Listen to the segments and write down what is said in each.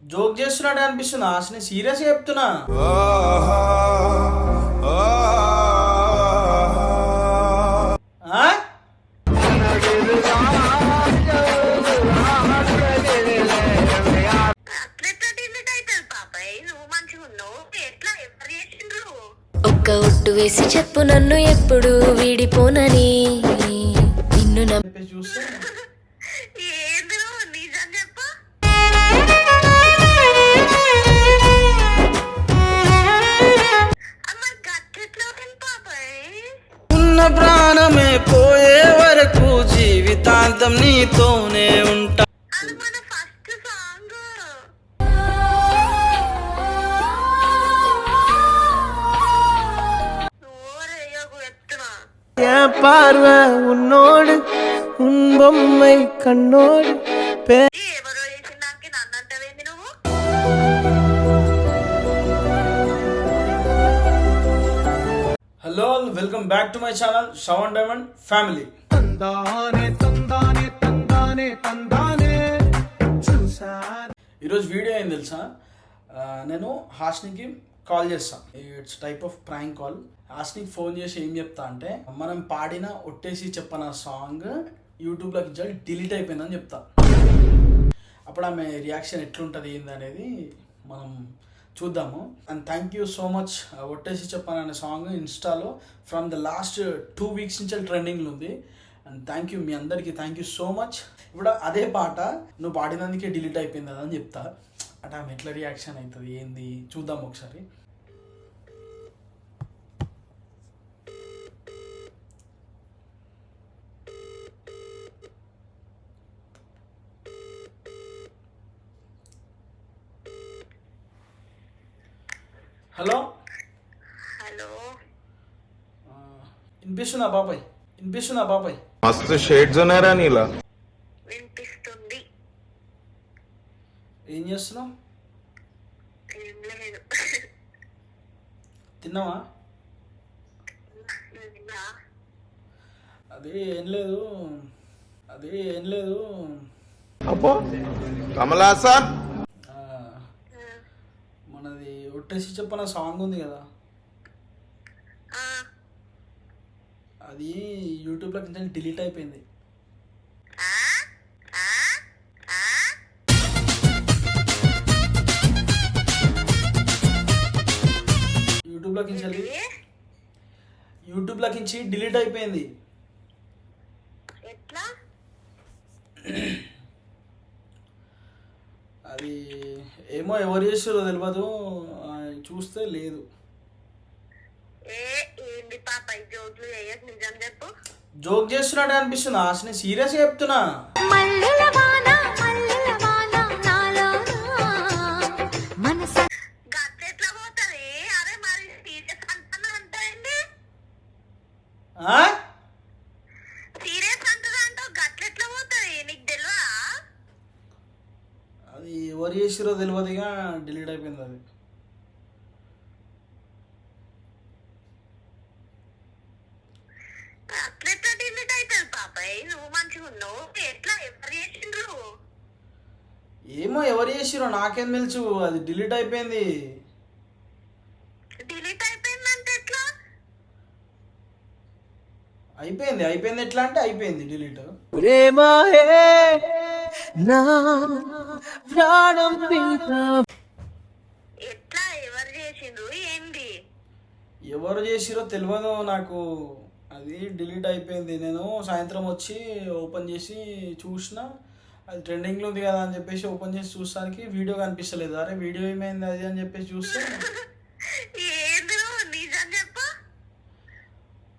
Joke చేస్తున్నాడు అనిపిస్తుంది. అసలు సీరియస్ చెప్తున్నా. ఆ? ఒక్క ఒట్టు వేసి చెప్పు నన్ను ఎప్పుడు వీడిపోనని నిన్ను చెప్పేసి చూస్తే ఉన్న ప్రాణమే పోయే వరకు జీవితాంతం నీతోనే ఉంటా. பார்வ உன்னோடு உன்பொம்மை கண்ணோடு hello welcome back to my channel Shravan diamond family. ఈరోజు వీడియో ఏం తెలుసా, నేను హాస్నికి కాల్ చేస్తాను. It's type of prank call. హాస్నికి ఫోన్ చేసి ఏం చెప్తా అంటే, మనం పాడిన ఒట్టేసి చెప్పన సాంగ్ యూట్యూబ్లోకి డిలీట్ అయిపోయిందని చెప్తా. అప్పుడు ఆమె రియాక్షన్ ఎట్లుంటుంది ఏంది అనేది మనం చూద్దాము. And thank you so much. ఒట్టేసి చెప్పాను అనే సాంగ్ ఇన్స్టాలో ఫ్రమ్ ద లాస్ట్ 2 weeks నుంచి ట్రెండింగ్లో ఉంది. అండ్ థ్యాంక్ యూ మీ అందరికీ, థ్యాంక్ యూ సో మచ్. ఇప్పుడు అదే పాట నువ్వు పాడినందుకే డిలీట్ అయిపోయింది అని చెప్తా. అంటే ఆమె ఎట్లా రియాక్షన్ అవుతుంది ఏంది చూద్దాం ఒకసారి. హలో హలో, వినిపిస్తుందా బాబాయ్? వినిపిస్తుందా బాబాయ్? मस्त शेड्स ఉన్నారా నీలా? వినిపిస్తుంది. ఏం చేస్తున్నావు? ఏం లేదు. తిన్నావా? నువ్వా? అదే ఏం లేదు, అబ్బో కమలాసన్ మనది ఒట్టేసి చెప్పన సాంగ్ ఉంది కదా, ఆ, అది యూట్యూబ్లో కింద డిలీట్ అయిపోయింది. ఆ, ఆ, ఆ. యూట్యూబ్లోకించి డిలీట్ అయిపోయింది. ఎట్లా? అది ఏమో ఎవరు చేసారో తెలియదు, చూస్తే లేదు. ఏంది పాప ఈ జోకులు వేయకు, నిజం చెప్పు. జోక్ చేస్తున్నాడు అనిపిస్తుంది. అసలు సీరియస్ చెప్తున్నా. గట్లెట్లా పోతుంది? అరే మరి సీరియస్ అంటున్నా అంటాయండి. ఆ? సీరియస్ అంటున్నా అంటావు, గట్లెట్లా పోతుంది? నీకు తెలియదా? అది ఎవరు చేసారో తెలియదుగా డిలీట్ అయిపోయింది అది. అట్లెట్లా డిలీట్ అవుతుంది పాపాయ్? నువ్వు మంచిగా ఉన్నావు. ఎట్లా ఎవరు చేసిండ్రు? ఏమో ఎవరు చేసిరో నాకేం తెలుసు, అది డిలీట్ అయిపోయింది. డిలీట్ అయిపోయిందంటే ఎట్లా? అయిపోయింది ఎట్లా అంటే అయిపోయింది డిలీట్. ఎట్లా ఎవరు చేసిండ్రు ఏంది? ఎవరు చేసిరో తెలియదు నాకు, అది డిలీట్ అయిపోయింది. నేను సాయంత్రం వచ్చి ఓపెన్ చేసి చూసిన, అది ట్రెండింగ్లో ఉంది కదా అని చెప్పేసి ఓపెన్ చేసి చూస్తానికి వీడియో కనిపిస్తలేదు. అరే వీడియో ఏమైంది అది అని చెప్పేసి చూస్తే, ఏంది నిజం చెప్పు.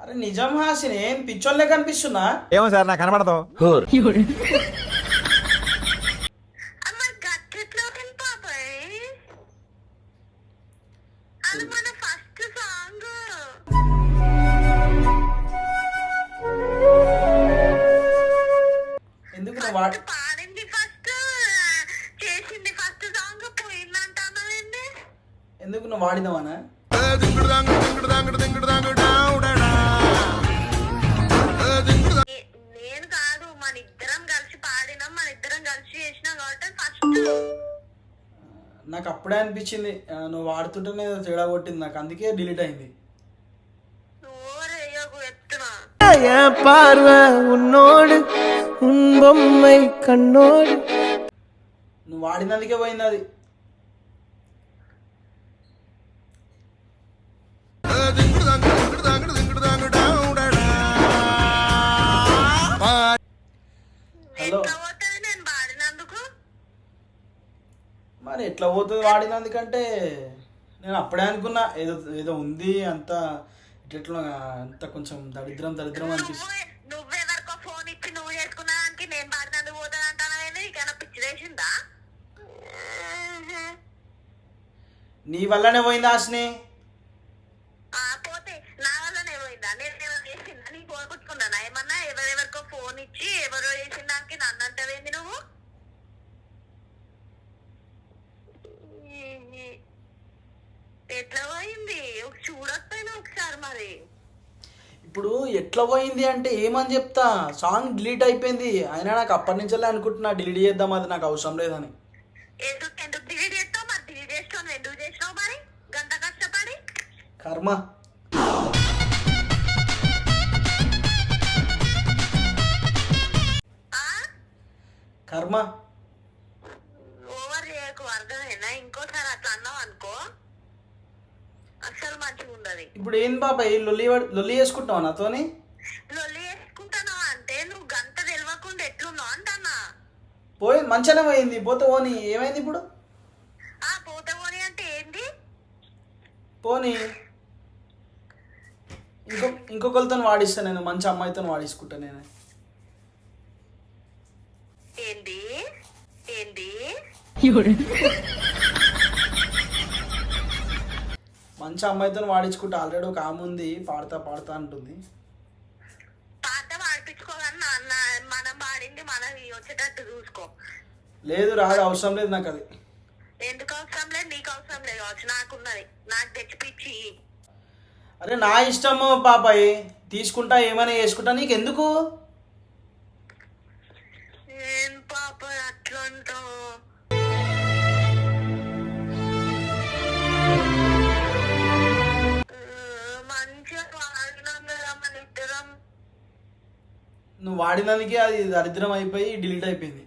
అరే నిజం హాసిని, ఏం పిచ్చోళ్ళే కనిపిస్తున్నా? ఏమో సార్ నాకు కనబడదు. అమ్మ గట్లెట్లా ఉంది పాపాయ్? అది మన ఫస్ట్ సాంగ్. ఎందుకు పాడింది ఫస్ట్, చేసింది ఫస్ట్ సాంగ్, పోయిందంటానండి. ఎందుకు నువ్వు వాడినావానా? నేను కాదు, మన ఇద్దరం కలిసి పాడినాం, మన ఇద్దరం కలిసి చేసినాం కాబట్టి ఫస్ట్. నాకు అప్పుడే అనిపించింది నువ్వు వాడుతుంటేనే ఏదో తేడా కొట్టింది నాకు, అందుకే డిలీట్ అయింది. ఓరేయకు ఎత్తునా பார்வை உன்னோடு உன் பொம்மை கண்ணோடு నువ్వు వాడినందుకే పోయింది అది. హలో, ఎట్లా పోతుంది నేను వాడినందుకు? మరి ఎట్లా పోతుంది వాడినందుకంటే నేను అప్పుడే అనుకున్నా ఏదో ఏదో ఉంది అంత ఇట్లా అంత కొంచెం దరిద్రం అనిపిస్తుంది. నువ్వెవరికో ఫోన్ ఇచ్చి నువ్వు చేసుకున్న దానికి నేను వాడినందుకు పోతుంది అంటానవేంది? నీకైనా పిచ్చి వేసిందా? నీ వల్లనే పోయింది హాసిని. పోతే నా వల్లనే పోయిందా? నేను ఏమైనా చేసిందా? నీకు పోగొట్టుకున్నానా ఏమన్నా? ఎవరెవరికో ఫోన్ ఇచ్చి ఎవరో చేసిన దానికి నన్ను అంటావేంది నువ్వు? ఎట్లా పోయింది చూడకపోయినా ఒకసారి మరి. ఇప్పుడు ఎట్లా పోయింది అంటే ఏమని చెప్తా, సాంగ్ డిలీట్ అయిపోయింది. అయినా నాకు అప్పటి నుంచే అనుకుంటున్నా డిలీట్ చేద్దాం, అది నాకు అవసరం లేదని. ఎందుకు డిలీట్ చేస్తావు మరి? డిలీట్ చేస్తావు ఎందుకు చేసినావు మరి గంట కష్టపడి? కర్మ. కర్మ. ఓవర్ చేయకు, అర్థమైనా? ఇంకోసారి అట్లా అన్నావు అనుకో అస్సలు మంచిగా ఉండదు. ఇప్పుడు ఏం బాబాయ్ లొల్లి చేసుకుంటున్నావు నాతోని? లొల్లి వేసుకుంటాను అంటే నువ్వు గంట తెలియకుండా ఎట్లున్నావు అంటన్నా. పోయింది, మంచిగానే పోయింది. పోతే పోనీ, ఏమైంది ఇప్పుడు? పోతే పోనీ అంటే ఏంటి? పోనీ ఇంకొకరితో వాడిస్తా నేను, మంచి అమ్మాయితో వాడించుకుంటా నేను. ఏంటి ఏంటి? మంచి అమ్మాయితో వాడించుకుంటా. ఆల్రెడీ ఒక ఆమె ఉంది, పాడతా అంటుంది. పాట పాడిపించుకోవాలని నాన్న, మనం పాడింది మనకి వచ్చేటట్టు చూసుకో. లేదు రాదు, అవసరం లేదు నాకు అది. ఎందుకు అవసరం లేదు? నీకు అవసరం లేదు కావచ్చు, నాకున్నది. నాకు తెచ్చిపిచ్చి. అరే నా ఇష్టము పాపాయి, తీసుకుంటా ఏమైనా చేసుకుంటా, నీకెందుకు? ఏం పాప అట్లా అంటావు? మంచిగా వాడినాం కదా మన ఇద్దరం. నువ్వు వాడినందుకే అది దరిద్రం అయిపోయి డిలీట్ అయిపోయింది.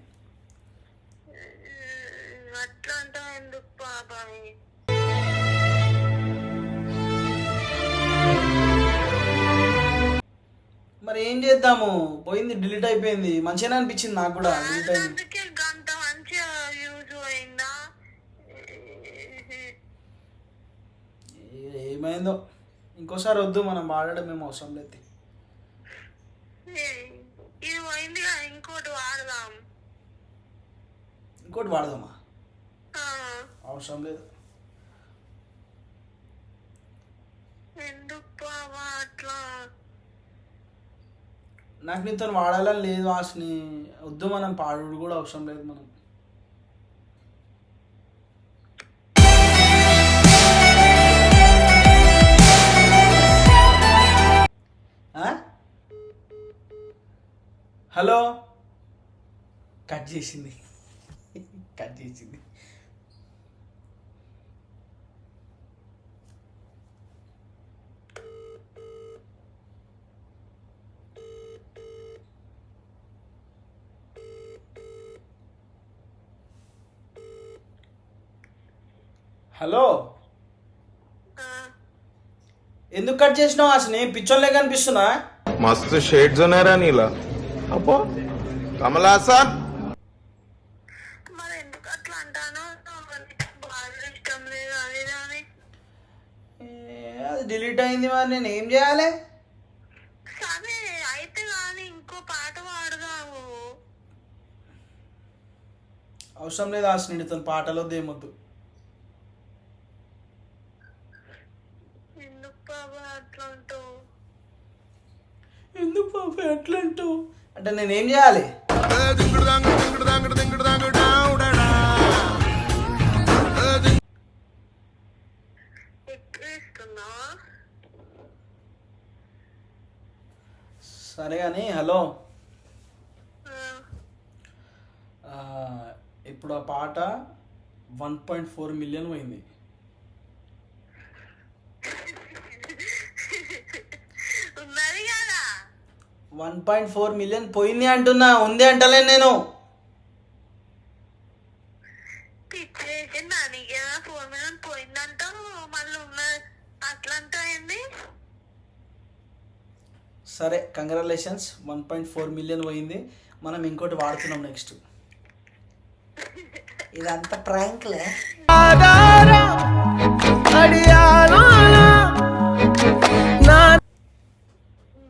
అట్లా అంటావు ఎందుకు పాపాయి? మరి ఏం చేద్దాము, పోయింది, డిలీట్ అయిపోయింది. మంచిగానే అనిపించింది నాకు కూడా డిలీట్ అయింది. అందుకే గంట మంచిగా యూజ్ అయిందా? ఏమైందో ఇంకోసారి వద్దు, మనం వాడడం మేము అవసరం లేదు. ఇది పోయింది కదా, ఇంకోటి వాడదాం. ఇంకోటి వాడదామా? అవసరం లేదు. ఎందుకు బాబా అట్లా? నాకు నీతో వాడాలని లేదు హాసిని, వద్దు, మనం పాడు కూడా అవసరం లేదు మనం. హలో, కట్ చేసింది. హలో, ఎందుకు కట్ చేసినావు హాసిని? పిచ్చోన్లే కనిపిస్తున్నా? मस्त शेड्स ఉన్నారా నీలా? అబ్బా కమలాసన్. మరి ఎందుకు అట్లా అంటాను? బాగా ఇష్టం లేదు అది అని. అది డిలీట్ అయింది, మరి నేను ఏం చేయాలి? సరే అయితే కానీ ఇంకో పాట పాడదాము. అవసరం లేదు హాసిని, నీతో పాటలు దేమొద్దు. ఎందుకు బాబా అట్లా అంటావు? ఎందుకు పాప అట్లా అంటావు అంటే నేనేం చేయాలి? ఎక్కిస్తున్నావా? సరే కానీ హలో, ఇప్పుడు ఆ పాట 1.4 మిలియన్ పోయింది. ఉన్నది కదా 1.4 మిలియన్ పోయింది అంటున్నా, ఉంది అంటలే నేను. పిచ్చి వేసిందా నీకేమో 4 మిలియన్ పోయిందంటావు మళ్ళీ ఉన్నది అట్లా అంటాయింది. సరే కంగ్రాచులేషన్స్, 1.4 మిలియన్ పోయింది. మనం ఇంకోటి వాడుతున్నాం నెక్స్ట్. ఇదంతా ప్రాంక్లే.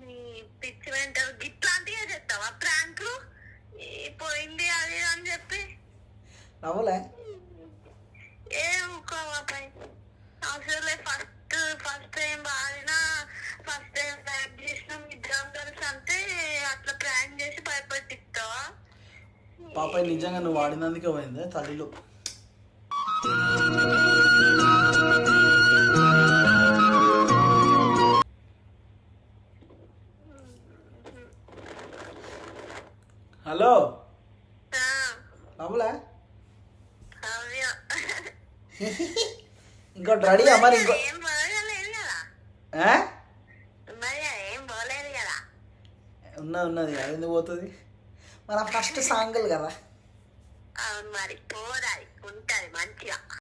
నీ పిచ్చి వెంటలు ఇట్లాంటివే చెప్తావా ప్రాంక్లు? పోయింది అది అని చెప్పి నవ్వులే. ఏ ఊకోవాపై అవసరం లేదు. ఫస్ట్ టైం బాడినా ఫస్ట్ టైం ప్రాంక్ చేసినాం ఇద్దరం కలిసి అంటే అట్లా ప్రాంక్ చేసి భయపెట్టిస్తావా? పాప నిజంగా నువ్వు వాడినందుకే పోయింది తల్లిలో. హలో నవ్వులే. ఇంకోటి రెడీ మరి ఇంకో ఏం పోలేదు కదా ఆ? మరి ఏం పోలేదు కదా. ఉన్నది అది ఎందుకు పోతుంది? మన ఫస్ట్ సాంగులు కదా. అవును మరి పోరాది ఉంటది మంచిగా.